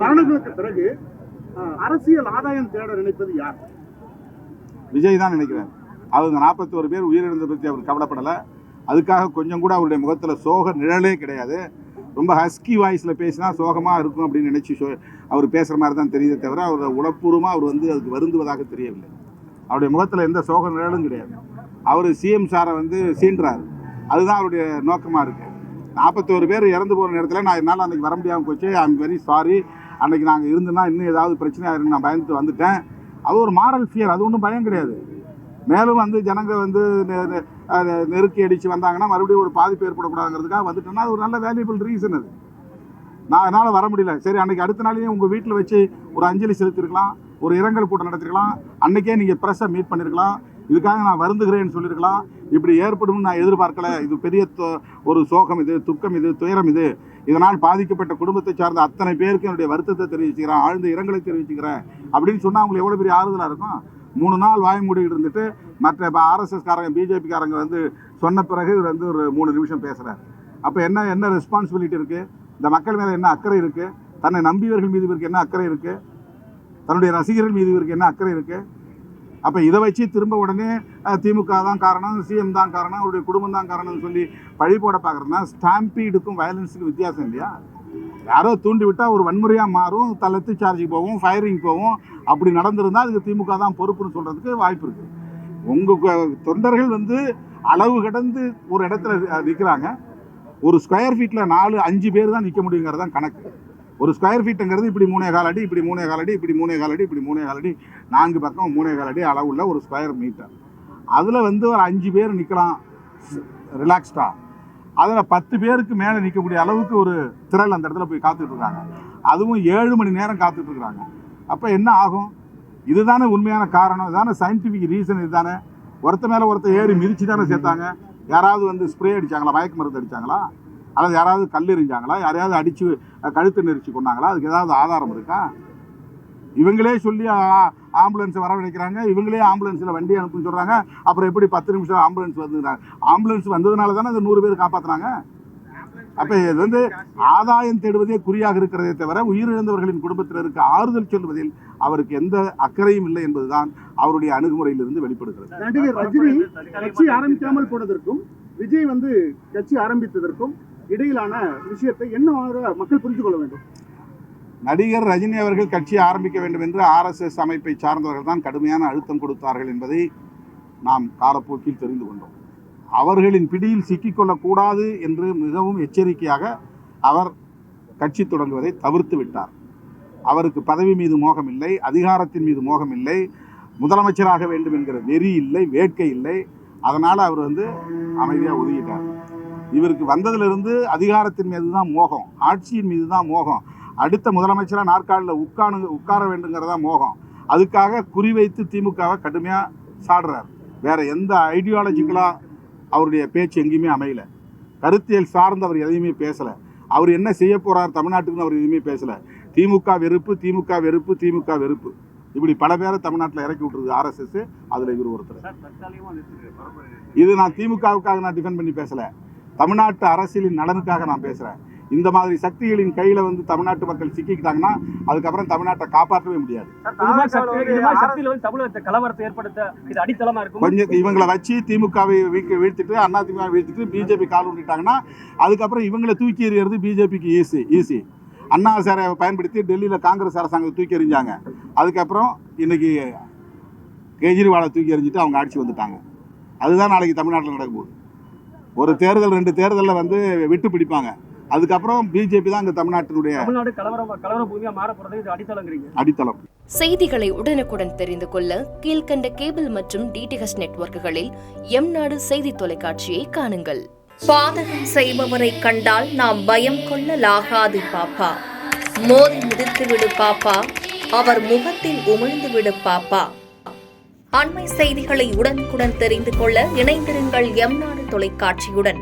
மரணங்களுக்கு பிறகு அரசியல் ஆதாயம் தேட நினைப்பது யார்? விஜய் தான் நினைக்கிறார். அவங்க 41 பேர் உயிரிழந்ததை பற்றி அவர் கவலைப்படலை. அதுக்காக கொஞ்சம் கூட அவருடைய முகத்தில் சோக நிழலே கிடையாது. ரொம்ப ஹஸ்கி வாய்ஸில் பேசினா சோகமாக இருக்கும் அப்படின்னு நினச்சி அவர் பேசுகிற மாதிரி தான் தெரியுதே தவிர அவர் உளப்பூர்வமாக அவர் வந்து அதுக்கு வருந்துவதாக தெரியவில்லை. அவருடைய முகத்தில் எந்த சோக நிழலும் கிடையாது. அவர் சிஎம் சாரை வந்து சீன்றார். அதுதான் அவருடைய நோக்கமாக இருக்குது. 41 பேர் இறந்து போகிற நேரத்தில் என்னால் அன்றைக்கி வர முடியாமல் போச்சு, ஐ எம் வெரி சாரி, அன்றைக்கி நாங்கள் இருந்தோன்னா இன்னும் ஏதாவது பிரச்சனை ஆயிருந்து நான் பயந்துட்டு வந்துட்டேன். அது ஒரு மாரல் ஃபியர், அது ஒன்றும் பயம் கிடையாது. மேலும் வந்து ஜனங்க வந்து நெருக்கி அடித்து வந்தாங்கன்னா மறுபடியும் ஒரு பாதிப்பு ஏற்படக்கூடாதுங்கிறதுக்காக வந்துட்டோன்னா அது ஒரு நல்ல வேல்யூபிள் ரீசன். அது நான் என்னால் வர முடியல, சரி அன்றைக்கி அடுத்த நாளையும் உங்கள் வீட்டில் வச்சு ஒரு அஞ்சலி செலுத்திருக்கலாம், ஒரு இரங்கல் கூட்டம் நடத்திருக்கலாம், அன்றைக்கே நீங்கள் ப்ரெஸ்ஸை மீட் பண்ணியிருக்கலாம், இதுக்காக நான் வருந்துகிறேன்னு சொல்லியிருக்கலாம். இப்படி ஏற்படும் நான் எதிர்பார்க்கல. இது பெரிய ஒரு சோகம், இது துக்கம், இது துயரம், இது இதனால் பாதிக்கப்பட்ட குடும்பத்தை சார்ந்த அத்தனை பேருக்கு என்னுடைய வருத்தத்தை தெரிவிச்சுக்கிறேன், ஆழ்ந்த இரங்கலை தெரிவிச்சுக்கிறேன் அப்படின்னு சொன்னால் அவங்களுக்கு எவ்வளோ பெரிய ஆறுதலாக இருக்கும். 3 நாள் வாய் மூடிக்கிட்டு இருந்துட்டு மற்ற ஆர்எஸ்எஸ்காரங்க பிஜேபிக்காரங்க வந்து சொன்ன பிறகு இவர் வந்து ஒரு 3 நிமிஷம் பேசுகிறார். அப்போ என்ன ரெஸ்பான்சிபிலிட்டி இருக்குது? இந்த மக்கள் மேலே என்ன அக்கறை இருக்குது? தன்னை நம்பியவர்கள் மீது இவருக்கு என்ன அக்கறை இருக்குது? தன்னுடைய ரசிகர்கள் மீது இவருக்கு என்ன அக்கறை இருக்குது? அப்போ இதை வச்சு திரும்ப உடனே திமுக தான் காரணம், சிஎம் தான் காரணம், அவருடைய குடும்பம் தான் காரணம்னு சொல்லி பழி போட பார்க்குறதுனா ஸ்டாம்பீடுக்கும் வயலன்ஸுக்கும் வித்தியாசம் இல்லையா? யாரோ தூண்டி விட்டால் ஒரு வன்முறையாக மாறும், லெத்து சார்ஜுக்கு போகும், ஃபயரிங் போகும். அப்படி நடந்திருந்தால் அதுக்கு திமுக தான் பொறுப்புன்னு சொல்கிறதுக்கு வாய்ப்பு இருக்குது. உங்கள் தொண்டர்கள் வந்து அளவு கடந்து ஒரு இடத்துல நிற்கிறாங்க. ஒரு ஸ்கொயர் ஃபீட்டில் 4-5 பேர் தான் நிற்க முடியுங்கிறது தான் கணக்கு. ஒரு ஸ்கொயர் ஃபீட்டுங்கிறது இப்படி 3.25 அடி, இப்படி 3.25 அடி, இப்படி 3.25 அடி, இப்படி 3.25 அடி, 4 பக்கம் 3.25 அடி அளவுள்ள ஒரு ஸ்கொயர் மீட்டர். அதில் வந்து ஒரு 5 பேர் நிற்கலாம் ரிலாக்ஸ்டாக. அதில் 10 பேருக்கு மேலே நிற்கக்கூடிய அளவுக்கு ஒரு திரள் அந்த இடத்துல போய் காத்துட்ருக்காங்க. அதுவும் 7 மணி நேரம் காத்துட்ருக்குறாங்க. அப்போ என்ன ஆகும்? இதுதானே உண்மையான காரணம், இதுதானே சயின்டிஃபிக் ரீசன். இதுதானே ஒருத்த மேலே ஒருத்த ஏறி மிதிச்சு தானே சேர்த்தாங்க. யாராவது வந்து ஸ்ப்ரே அடித்தாங்களா, மயக்க மருந்து அடித்தாங்களா, அல்லது யாராவது கல் எறிஞ்சாங்களா, யாரையாவது அடித்து கழுத்து நெரிச்சு கொண்டாங்களா? அதுக்கு ஏதாவது ஆதாரம் இருக்கா? இவங்களே சொல்லி ஆம்புலன்ஸை வரவழைக்கிறாங்க, இவங்களே ஆம்புலன்ஸில் வண்டி அனுப்புன்னு சொல்கிறாங்க. அப்புறம் எப்படி 10 நிமிஷம் ஆம்புலன்ஸ் வந்துக்கிறாங்க? ஆம்புலன்ஸ் வந்ததுனால தானே அந்த 100 பேர் காப்பாற்றுறாங்க. அப்போ இது வந்து ஆதாயம் தேடுவதே குறியாக இருக்கிறதே தவிர உயிரிழந்தவர்களின் குடும்பத்தினருக்கு ஆறுதல் சொல்வதில் அவருக்கு எந்த அக்கறையும் இல்லை என்பதுதான் அவருடைய அணுகுமுறையிலிருந்து வெளிப்படுகிறது. நடிகர் ரஜினி கட்சி ஆரம்பிக்காமல் போனதற்கும் விஜய் வந்து கட்சி ஆரம்பித்ததற்கும் இடையிலான விஷயத்தை என்ன மக்கள் புரிந்து கொள்ள வேண்டும்? நடிகர் ரஜினி அவர்கள் கட்சி ஆரம்பிக்க வேண்டும் என்று ஆர்எஸ்எஸ் அமைப்பை சார்ந்தவர்கள் தான் கடுமையான அழுத்தம் கொடுத்தார்கள் என்பதை நாம் காலப்போக்கில் தெரிந்து கொண்டோம். அவர்களின் பிடியில் சிக்கிக்கொள்ளக்கூடாது என்று மிகவும் எச்சரிக்கையாக அவர் கட்சி தொடங்குவதை தவிர்த்து விட்டார். அவருக்கு பதவி மீது மோகம் இல்லை, அதிகாரத்தின் மீது மோகம் இல்லை, முதலமைச்சராக வேண்டும் என்கிற வெறி இல்லை, வேட்கை இல்லை. அதனால் அவர் வந்து அமைதியாக ஒதுக்கிட்டார். இவருக்கு வந்ததிலிருந்து அதிகாரத்தின் மீது தான் மோகம், ஆட்சியின் மீது தான் மோகம், அடுத்த முதலமைச்சராக நாற்காலில் உட்கார வேண்டுங்கிறதா மோகம். அதுக்காக குறிவைத்து திமுகவை கடுமையாக சாடுறார். வேறு எந்த ஐடியாலஜிக்கலாக அவருடைய பேச்சு எங்கேயுமே அமையலை. கருத்தியல் சார்ந்து அவர் எதையுமே பேசலை. அவர் என்ன செய்ய போகிறார் தமிழ்நாட்டுக்குன்னு அவர் எதுவுமே பேசலை. திமுக வெறுப்பு, திமுக வெறுப்பு, திமுக வெறுப்பு, இப்படி பல பேரை தமிழ்நாட்டில் இறக்கி விட்டுருது ஆர்எஸ்எஸ். அதில் இவர் ஒருத்தர். இது நான் திமுகவுக்காக நான் டிஃபெண்ட் பண்ணி பேசலை, தமிழ்நாட்டு அரசியலின் நலனுக்காக நான் பேசுகிறேன். இந்த மாதிரி சக்திகளின் கையில் வந்து தமிழ்நாட்டு மக்கள் சிக்கிக்கிட்டாங்கன்னா அதுக்கப்புறம் தமிழ்நாட்டை காப்பாற்றவே முடியாது. கொஞ்சம் இவங்களை வச்சு திமுகவை வீழ்த்திட்டு அதிமுக வீழ்த்திட்டு பிஜேபி கால் ஊண்டிட்டாங்கன்னா அதுக்கப்புறம் இவங்களை தூக்கி எறிகிறது பிஜேபிக்கு ஈஸி. அண்ணா சாரை பயன்படுத்தி டெல்லியில் காங்கிரஸ் அரசாங்கத்தை தூக்கி எறிஞ்சாங்க. அதுக்கப்புறம் இன்னைக்கு கெஜ்ரிவாலை தூக்கி எறிஞ்சிட்டு அவங்க ஆட்சி வந்துட்டாங்க. அதுதான் நாளைக்கு தமிழ்நாட்டில் நடக்க போகுது. ஒரு தேர்தல் 2 தேர்தலில் வந்து விட்டு பிடிப்பாங்க. அதுக்கப்புறம் பிஜேபி தான் இங்கே தமிழ்நாட்டினுடைய அடித்தளம். செய்திகளை உடனுக்குடன் தெரிந்து கொள்ள கீழ்கண்ட கேபிள் மற்றும் டிடிஹெச் நெட்வொர்க்குகளில் எம்நாடு செய்தி தொலைக்காட்சியை காணுங்கள். பாதகம் செய்பவரை கண்டால் நாம் பயம் கொள்ளலாகாது பாப்பா. மோதி மிதித்து விடு பாப்பா, அவர் முகத்தில் உமிழ்ந்து விடு பாப்பா. அண்மை செய்திகளை உடனுக்குடன் தெரிந்து கொள்ள இணைந்திருங்கள் எம்நாடு தொலைக்காட்சியுடன்.